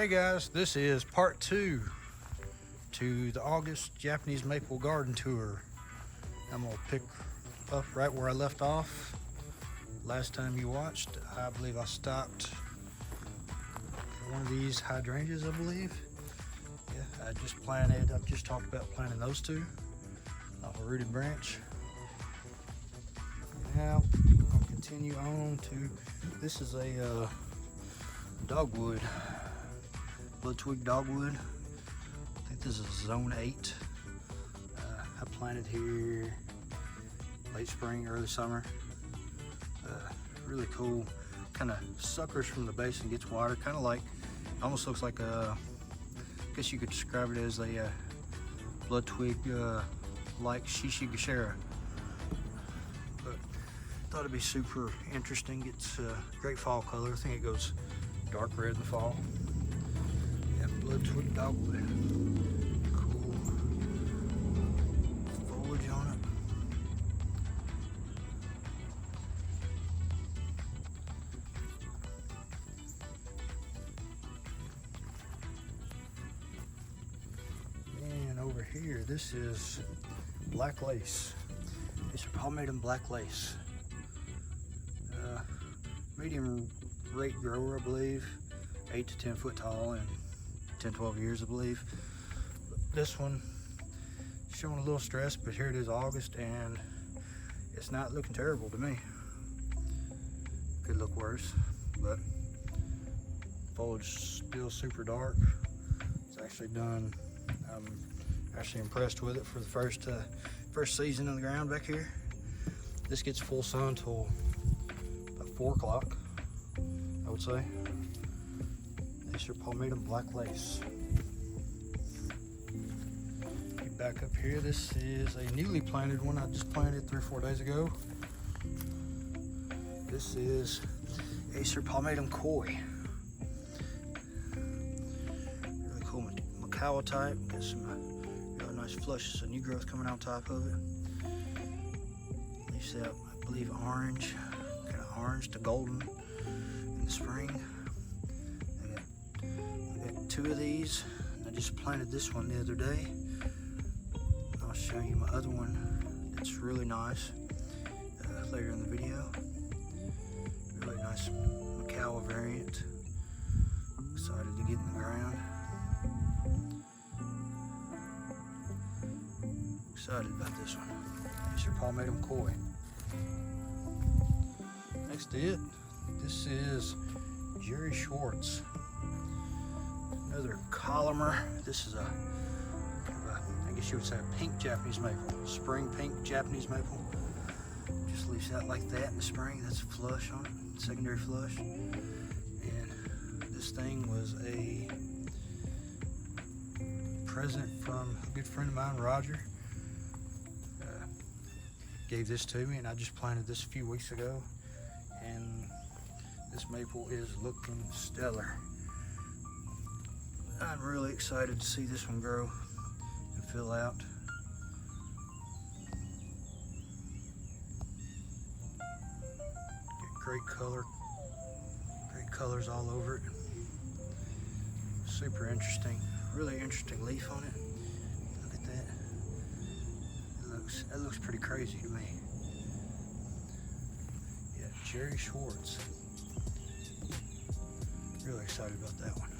Hey guys, this is part 2 to the August Japanese Maple Garden Tour. I'm gonna pick up right where I left off. Last time you watched, I believe I stopped one of these hydrangeas, I believe. Yeah, I've just talked about planting those two off a rooted branch. Now, I'm gonna continue on to, this is a dogwood, blood twig dogwood. I think this is zone 8. I planted here late spring, early summer. Really cool, kind of suckers from the base and gets water, kind of like, almost looks like a, I guess you could describe it as a blood twig like Shishigashara. But thought it'd be super interesting. It's a great fall color. I think it goes dark red in the fall. Yeah, blood twig dogwood. Cool foliage on it. And over here, this is black lace. Acer palmatum black lace. Medium rate grower, I believe. 8 to 10 foot tall and 10-12 years, I believe. This one showing a little stress, but here it is August and it's not looking terrible to me. Could look worse, but foliage still super dark. It's actually done. I'm actually impressed with it for the first season in the ground back here. This gets full sun till about 4 o'clock, I would say. Acer palmatum black lace. Get back up here. This is a newly planted one. I just planted 3 or 4 days ago. This is Acer palmatum koi. Really cool nogawa type. Got some really nice flushes of new growth coming out top of it. Leaves out, I believe, orange, kind of orange to golden in the spring. I got 2 of these. I just planted this one the other day. I'll show you my other one that's really nice later in the video. Really nice nogawa variant. Excited to get in the ground. Excited about this one. Acer palmatum koi. Next to it, this is Jerry Schwartz. Another columnar. This is I guess you would say a pink Japanese maple. Spring pink Japanese maple. Just leaves out like that in the spring. That's flush on it, secondary flush. And this thing was a present from a good friend of mine, Roger. Gave this to me, and I just planted this a few weeks ago, and this maple is looking stellar. I'm really excited to see this one grow and fill out. Get great colors all over it. Super interesting, really interesting leaf on it. Look at that. That looks pretty crazy to me. Yeah, Jerry Schwartz. Really excited about that one.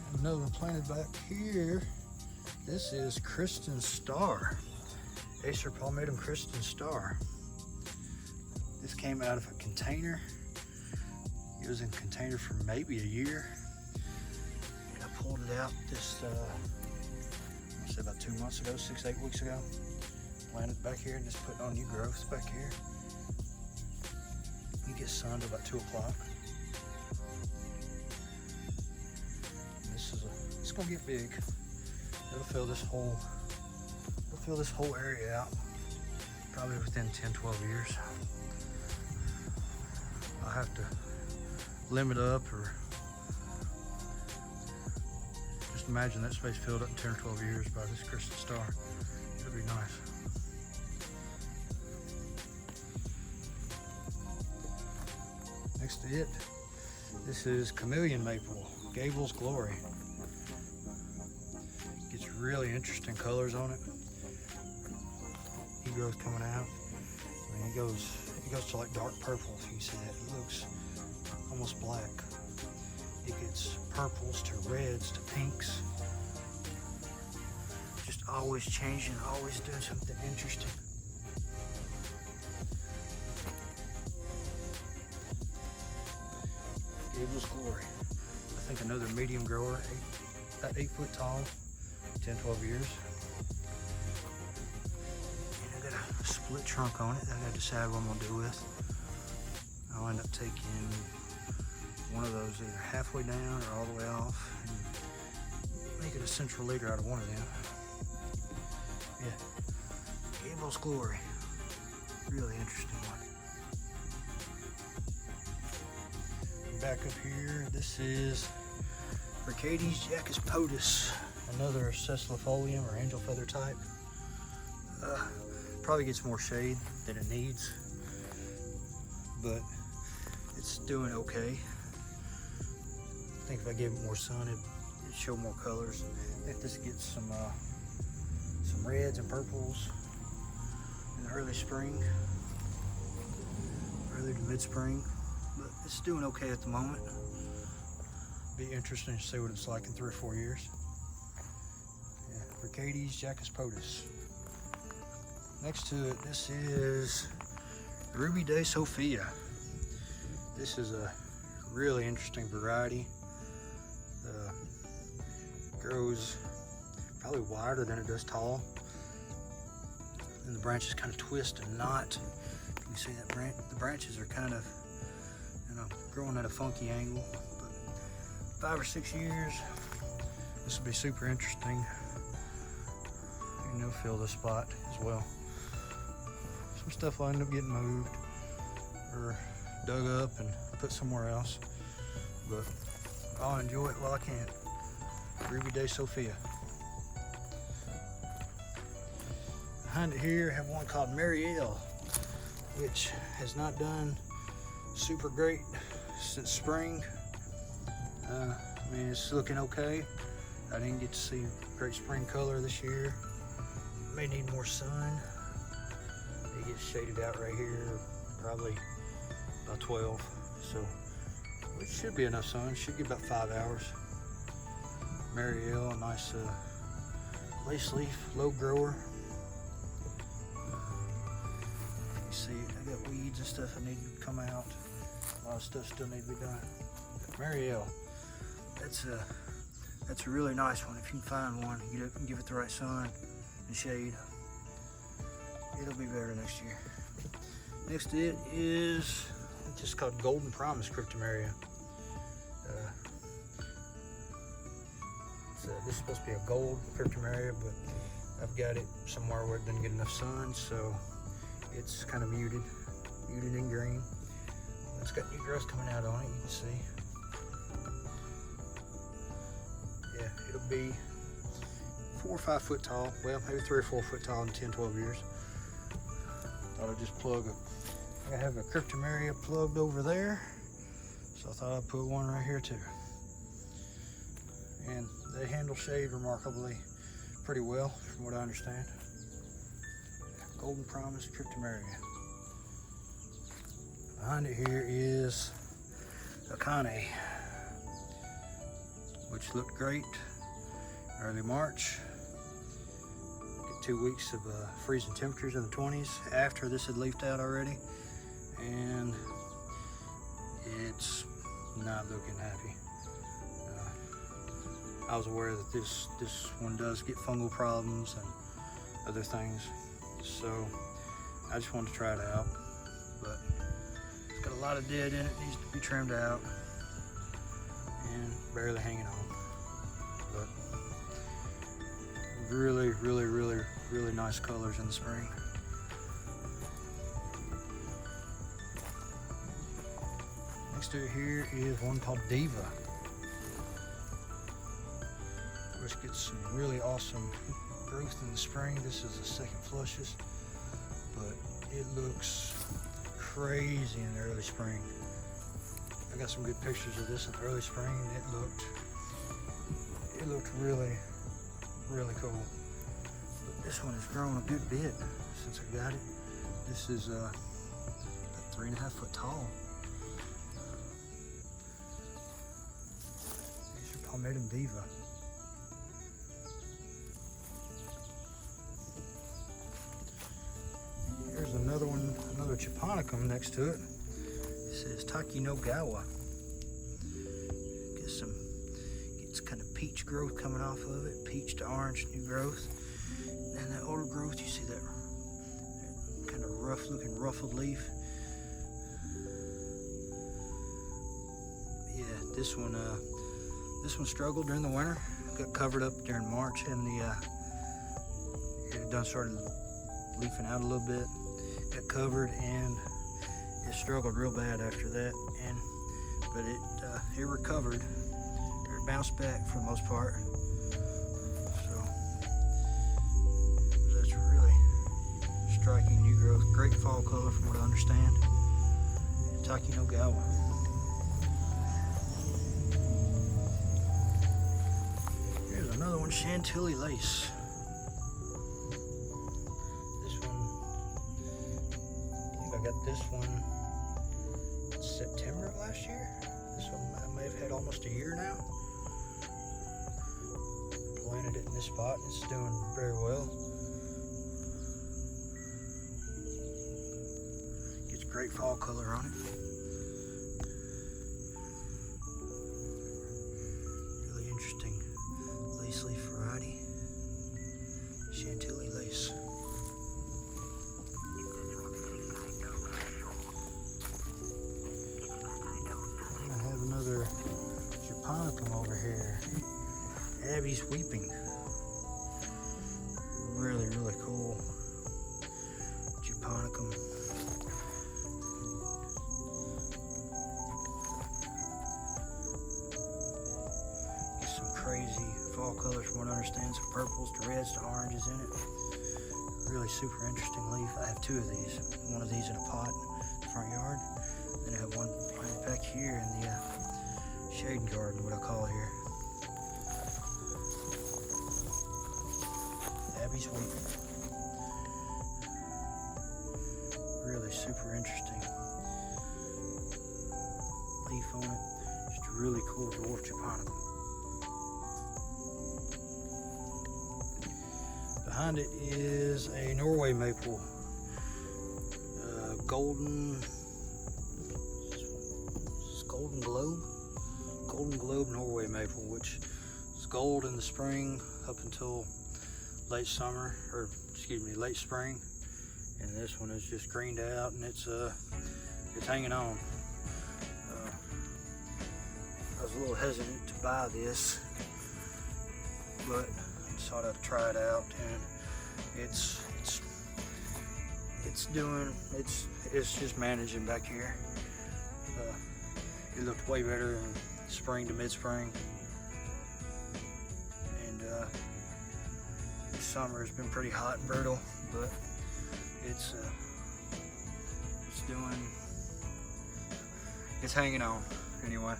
And another one planted back here. This is Kristen Star. Acer palmatum Kristen Star. This came out of a container. It was in a container for maybe a year. And I pulled it out this about 2 months ago, 6-8 weeks ago. Planted back here and just put on new growth back here. You get sun till about 2 o'clock. It's gonna get big. It'll fill this whole area out. Probably within 10-12 years. I'll have to limit up, or just imagine that space filled up in 10 or 12 years by this Kristen Star. It'll be nice. Next to it, This is Chameleon Maple, Gable's Glory. Gets really interesting colors on it. He growth coming out. I mean, it goes to like dark purple. If you see that, it looks almost black. It gets purples to reds to pinks. Just always changing, always doing something interesting. Gable's Glory. I think another medium grower, about 8 foot tall, 10, 12 years. And I got a split trunk on it that I gotta decide what I'm gonna do with. I'll end up taking one of those either halfway down or all the way off and make it a central leader out of one of them. Yeah, Gable's Glory. Really interesting one. Back up here, this is Mercatus Jacus Potus, another Cecilifolium or angel feather type. Probably gets more shade than it needs, but it's doing okay. I think if I gave it more sun, it'd show more colors. I think this gets some reds and purples in the early spring, early to mid-spring, but it's doing okay at the moment. Be interesting to see what it's like in 3 or 4 years. Yeah, Mercatus Jacus Potus. Next to it, this is Ruby de Sophia. This is a really interesting variety. Grows probably wider than it does tall, and the branches kind of twist and knot. You can see that the branches are kind of, growing at a funky angle. But 5 or 6 years, this will be super interesting. And you'll fill this spot as well. Some stuff will end up getting moved or dug up and put somewhere else, but I'll enjoy it while I can. Ruby de Sophia. Behind it here, I have one called Marielle, which has not done super great since spring. I mean, it's looking okay. I didn't get to see great spring color this year. May need more sun. It gets shaded out right here, probably about 12. So it should be enough sun. Should get about 5 hours. Marielle, a nice lace leaf, low grower. You see, I got weeds and stuff that need to come out. A lot of stuff still needs to be done. Marielle, that's a really nice one. If you can find one, get it and give it the right sun and shade, it'll be better next year. Next to it is just called Golden Promise Cryptomeria. This is supposed to be a gold Cryptomeria, but I've got it somewhere where it doesn't get enough sun, so it's kind of muted in green. It's got new grass coming out on it, you can see. Yeah, it'll be 4 or 5 foot tall. Well, maybe 3 or 4 foot tall in 10, 12 years. Thought I'd just plug I have a Cryptomeria plugged over there, so I thought I'd put one right here too. And they handle shade remarkably pretty well, from what I understand. Golden Promise Cryptomeria. Behind it here is Akane, which looked great early March. Get 2 weeks of freezing temperatures in the 20s after this had leafed out already, and it's not looking happy. I was aware that this one does get fungal problems and other things, so I just wanted to try it out. But it's got a lot of dead in it, needs to be trimmed out, and barely hanging on. But really, really, really, really nice colors in the spring. Next to it here is one called Diva, which gets some really awesome growth in the spring. This is the second flushes, but it looks crazy in the early spring. I got some good pictures of this in early spring, and it looked really, really cool. But this one has grown a good bit since I got it. This is about 3.5 foot tall. These are palmatum Diva. Here's another one, another japonicum next to it. It says Taki nogawa. Gets kind of peach growth coming off of it, peach to orange new growth. And that older growth, you see that kind of rough looking ruffled leaf. Yeah, this one struggled during the winter. Got covered up during March, and it done started leafing out a little bit. Got covered, and it struggled real bad after that. But it recovered. It bounced back for the most part. So that's really striking new growth. Great fall color from what I understand. Taki nogawa. Here's another one, Chantilly Lace. This one, I think I got this one in September of last year. This one I may have had almost a year now. Planted it in this spot, and it's doing very well. Gets great fall color on it. Really interesting lace leaf variety. Chantilly Lace. I have another japonicum over here. Abby's Weeping. Really, really cool japonicum. Get some crazy fall colors from what I understand. Some purples to reds to oranges in it. Really super interesting leaf. I have two of these. One of these in a pot in the front yard. Then I have one planted back here in the shade garden, what I call here. Abby's Weeping. Really super interesting leaf on it. Just a really cool dwarf japonicum. Behind it is a Norway maple, golden globe Norway maple, which is gold in the spring up until late summer, or excuse me, late spring, and this one is just greened out, and it's hanging on. I was a little hesitant to buy this, but I just thought I'd try it out, and it's just managing back here. It looked way better in spring to mid-spring, and this summer has been pretty hot and brutal, but it's hanging on anyway.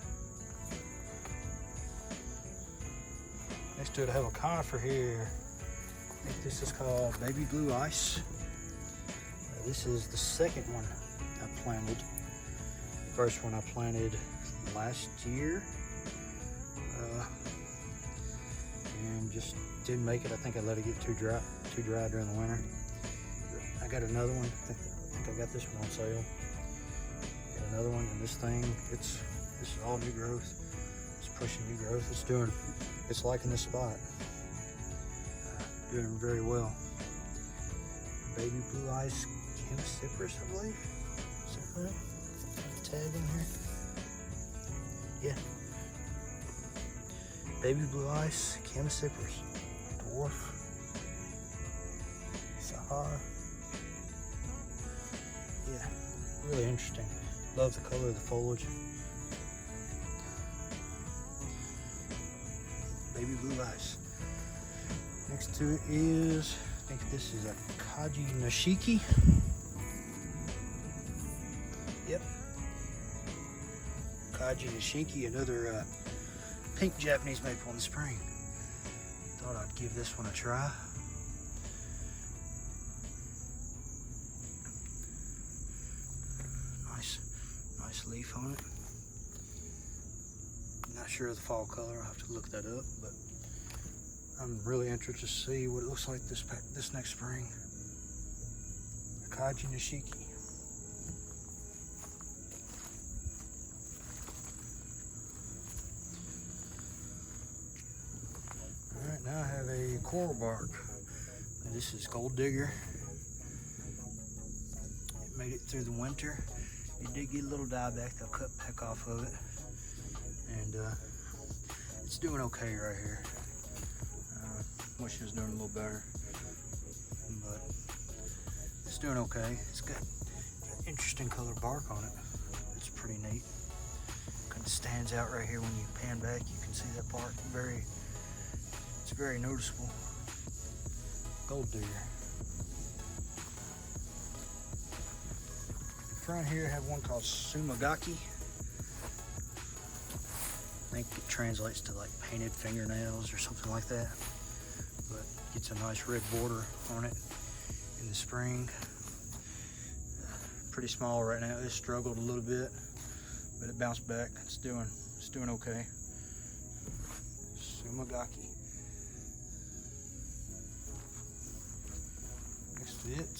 Next to it I have a conifer here. I think this is called Baby Blue Ice. This is the second one I planted. The first one I planted last year, and just didn't make it. I think I let it get too dry during the winter. I got another one. I think I got this one on sale. Got another one, and this is all new growth. It's pushing new growth. It's liking this spot. Doing very well. Baby Blue Ice Chemcypress, I believe. Is that right? Got a tag in here. Yeah. Baby Blue Ice Chemcypress, dwarf, Sahara. Yeah, really interesting. Love the color of the foliage. Baby Blue Ice. Next to it is, I think this is a Kaji Nishiki. Yep. Kaji Nishiki, another pink Japanese maple in the spring. Thought I'd give this one a try. Nice leaf on it. Not sure of the fall color, I'll have to look that up, but I'm really interested to see what it looks like this next spring. Kaji Nishiki. Alright, now I have a coral bark. This is Gold Digger. It made it through the winter. It did get a little dieback, they'll cut back off of it. And it's doing okay right here. Wish it was doing a little better, but it's doing okay. It's got interesting colored bark on it. It's pretty neat. Kind of stands out right here when you pan back. You can see that bark. It's very noticeable. Gold Digger. In front here, I have one called Sumagaki. I think it translates to like painted fingernails or something like that. But gets a nice red border on it in the spring. Pretty small right now. It struggled a little bit, but it bounced back. It's doing okay. Sumagaki. Next to it,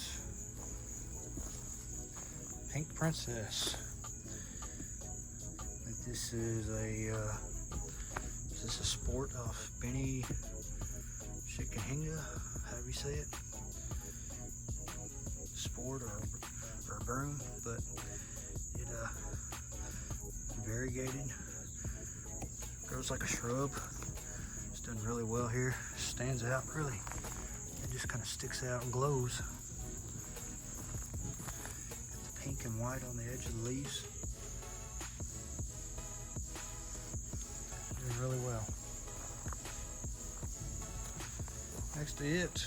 Pink Princess. I think this is a sport of Benny Shikahinga, however you say it. Sport or broom, but it variegated, grows like a shrub. It's done really well here. Stands out really. It just kind of sticks out and glows. Got the pink and white on the edge of the leaves. Doing really well. Next to it,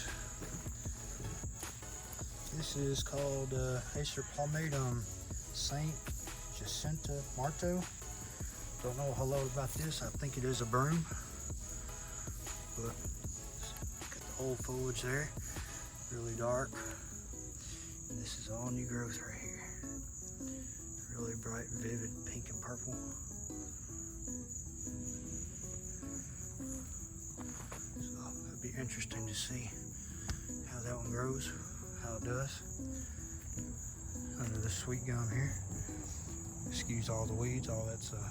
this is called Acer palmatum Saint Jacinta Marto. Don't know a whole lot about this. I think it is a broom, but got the old foliage there, really dark. And this is all new growth right here. Really bright, vivid pink and purple. Interesting to see how that one grows, how it does. Under the sweet gum here. Excuse all the weeds, all that's a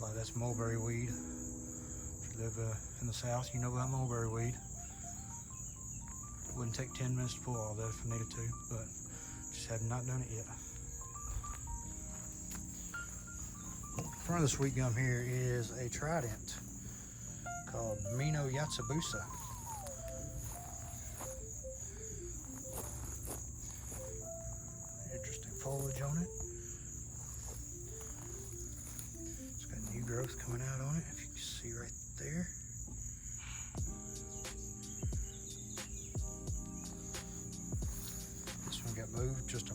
lot of that's mulberry weed. If you live in the south, you know about mulberry weed. It wouldn't take 10 minutes to pull all that if I needed to, but just have not done it yet. In front of the sweet gum here is a trident called Minoyatsabusa. Interesting foliage on it. It's got new growth coming out on it, if you can see right there. This one got moved just a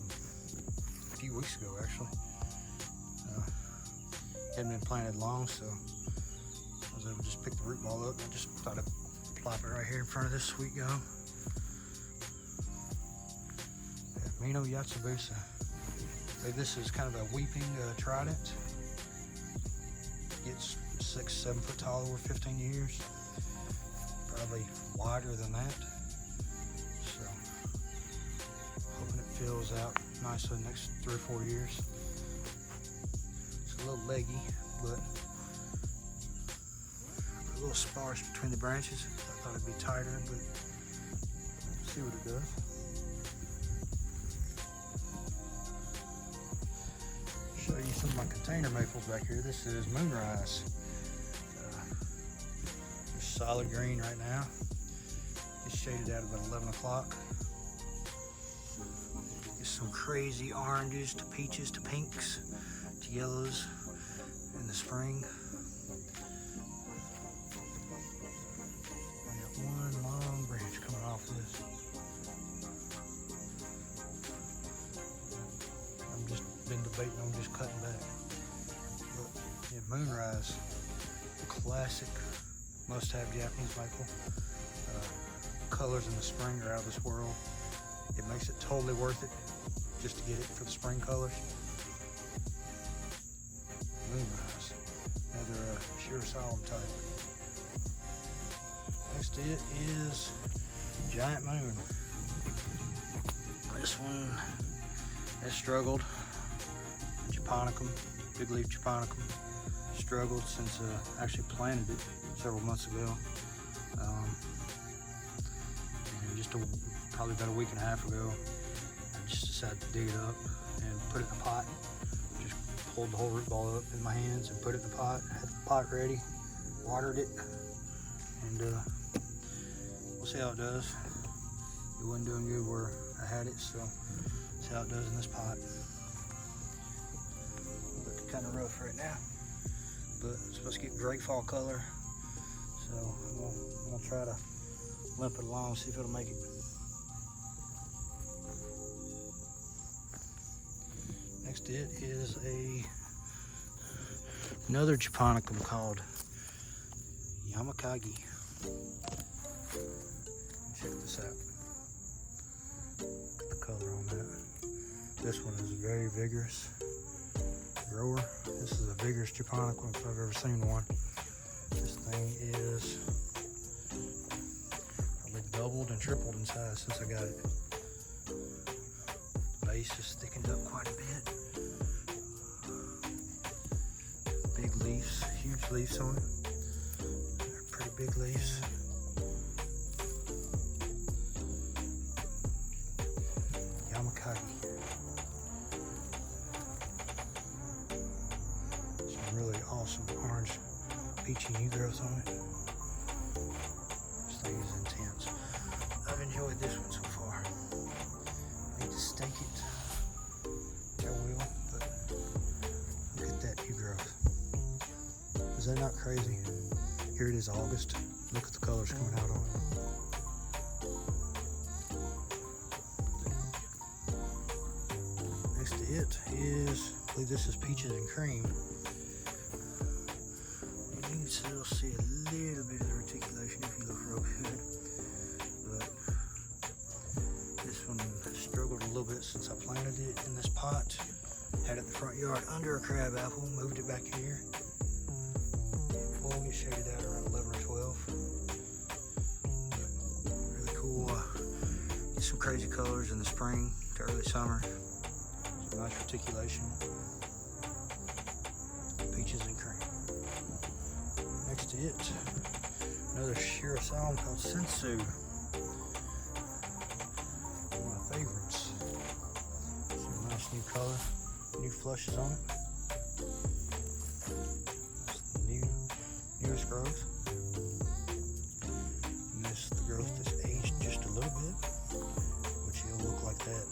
few weeks ago, actually. Hadn't been planted long, so I was able to just pick the root ball up. I just thought I'd plop it right here in front of this sweet gum. Minoyatsabusa. This is kind of a weeping trident. Gets 6-7 foot tall over 15 years. Probably wider than that. So, hoping it fills out nicely the next 3 or 4 years. It's a little leggy, but a little sparse between the branches. I thought it'd be tighter, but see what it does. Show you some of my container maples back here. This is Moonrise. Just solid green right now. It's shaded out about 11 o'clock. Get some crazy oranges to peaches to pinks to yellows in the spring. I got one long branch coming off this. I've just been debating on just cutting back. But Yeah, Moonrise, classic must-have Japanese maple. Colors in the spring are out of this world. It makes it totally worth it just to get it for the spring colors. Moonrise, another sheer solemn type. Next to it is Giant Moon. This one has struggled. Japonicum, big leaf Japonicum, struggled since I actually planted it several months ago. And just probably about a week and a half ago, I just decided to dig it up and put it in a pot. Just pulled the whole root ball up in my hands and put it in the pot. Had the pot ready, watered it, and we'll see how it does. It wasn't doing good where I had it, so see how it does in this pot. Looking kind of rough right now, but it's supposed to get great fall color, so I'm gonna try to limp it along, see if it'll make it. Next to it is another Japonicum called Yamakagi. Check this out. Look at the color on that. This one is very vigorous grower. This is a vigorous Japonicum if I've ever seen one. This thing is probably doubled and tripled in size since I got it. The base is thickened up quite a bit. Big leaves, huge leaves on it. They're pretty big leaves. Yamakagi. Some really awesome orange, peachy new growth on it. This thing is intense. I've enjoyed this one so far. I need to stake it. I will, but look at that new growth. Is that not crazy? Here it is August. Look at the colors coming out on it. Next to it is, I believe this is Peaches and Cream. You can still see a little bit of the reticulation if you look real good. But this one struggled a little bit since I planted it in this pot. Had it in the front yard under a crab apple, moved it back here. We'll get shaded out around 11 or 12. But really cool. Get some crazy colors in the spring to early summer. Some nice reticulation. Peaches and cream. Next to it, another Shirasalm called Sensu. One of my favorites. Some nice new color, new flushes on it. Newest growth. And this is the growth that's aged just a little bit, which it'll look like that.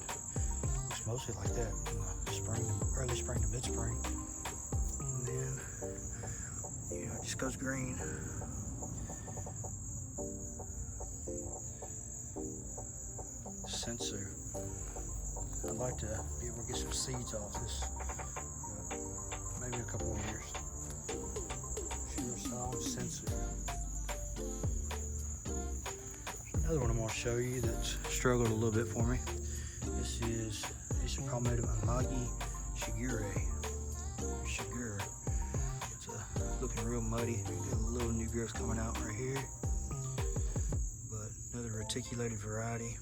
Looks mostly like that in the spring, early spring to mid-spring. And then, it just goes green. Sensu. I'd like to be able to get some seeds off this, maybe a couple more years. Sensu. Another one I'm going to show you that's struggled a little bit for me. This is Acer palmatum Shigure. It's looking real muddy. Got a little new growth coming out right here, but another reticulated variety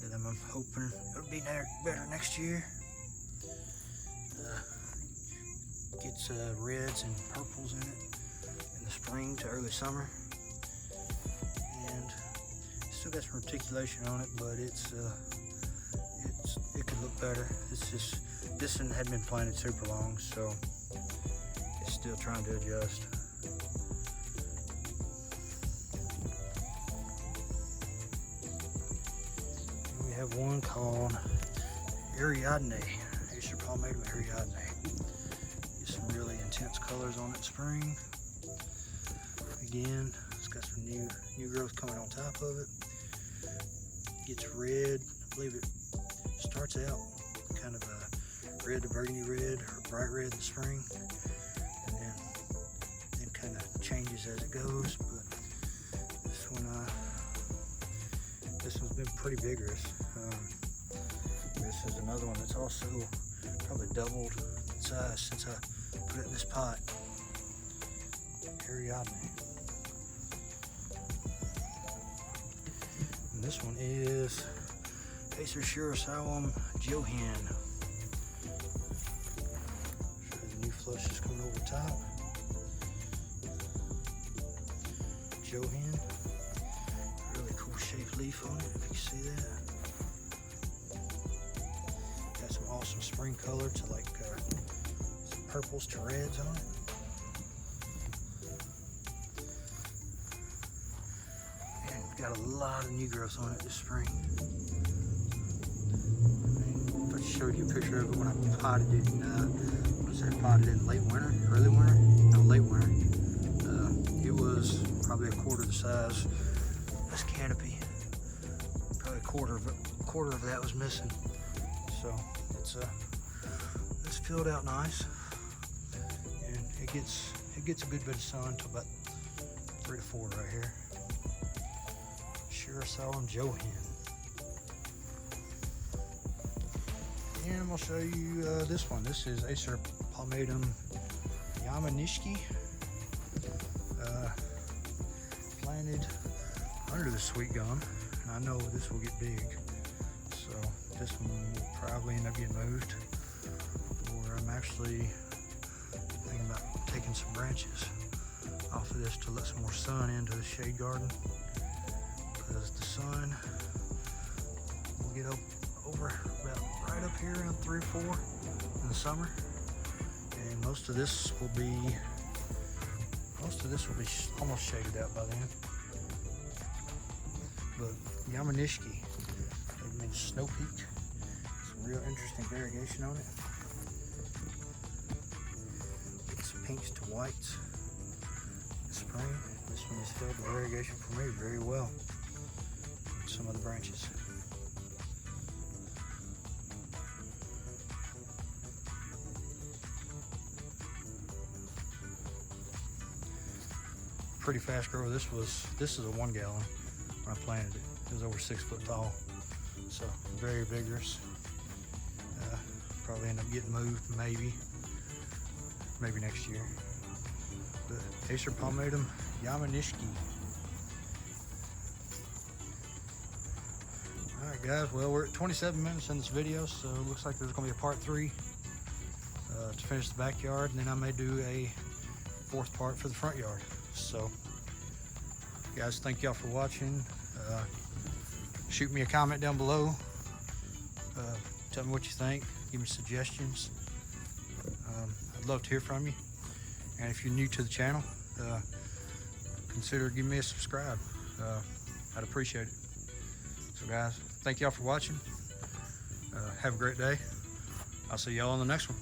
that I'm hoping it'll be better next year. Gets reds and purples in it in the spring to early summer, and still got some reticulation on it, but it could look better. This one hadn't been planted super long, so it's still trying to adjust. And we have one called Ariadne, Acer palmatum Ariadne. Some really intense colors on it in spring. Again, it's got some new growth coming on top of it. Gets red. I believe it starts out kind of a red to burgundy red or bright red in the spring, and then kind of changes as it goes. But this one's been pretty vigorous. This is another one that's also probably doubled in size since I put it in this pot. Ariadne. And this one is Acer Shirosawam Johan. Show the new flush just coming over the top. Johan. Really cool shaped leaf on it, if you see that. Got some awesome spring color to like some purples to reds on it. And got a lot of new growth on it this spring. If I showed you a picture of it when I potted it in, potted it in late winter, early winter? No, late winter. It was probably a quarter the size of this canopy. Probably a quarter of that was missing. So it's filled out nice, and it gets a good bit of sun to about 3 to 4 right here. Shirosawam Johan. And I'm gonna show you this one. This is Acer palmatum Yamanishki. Planted under the sweet gum, and I know this will get big, so this one will probably end up getting moved, or I'm actually thinking about taking some branches off of this to let some more sun into the shade garden, because the sun will get over about right up here around 3 or 4 in the summer, and most of this will be almost shaded out by then. But Yamanishki, they've made snow peak. Some real interesting variegation on it. Get some pinks to whites this spring. This one has filled the variegation for me very well with some of the branches. Pretty fast grower. This is a 1 gallon when I planted it. It was over 6 foot tall, so very vigorous. Probably end up getting moved maybe next year. But Acer palmatum Yamanishki. All right, guys. Well, we're at 27 minutes in this video, so it looks like there's going to be a part 3 to finish the backyard, and then I may do a 4th part for the front yard. So, guys, thank y'all for watching. Shoot me a comment down below. Tell me what you think. Give me suggestions. I'd love to hear from you. And if you're new to the channel, consider giving me a subscribe. I'd appreciate it. So, guys, thank y'all for watching. Have a great day. I'll see y'all on the next one.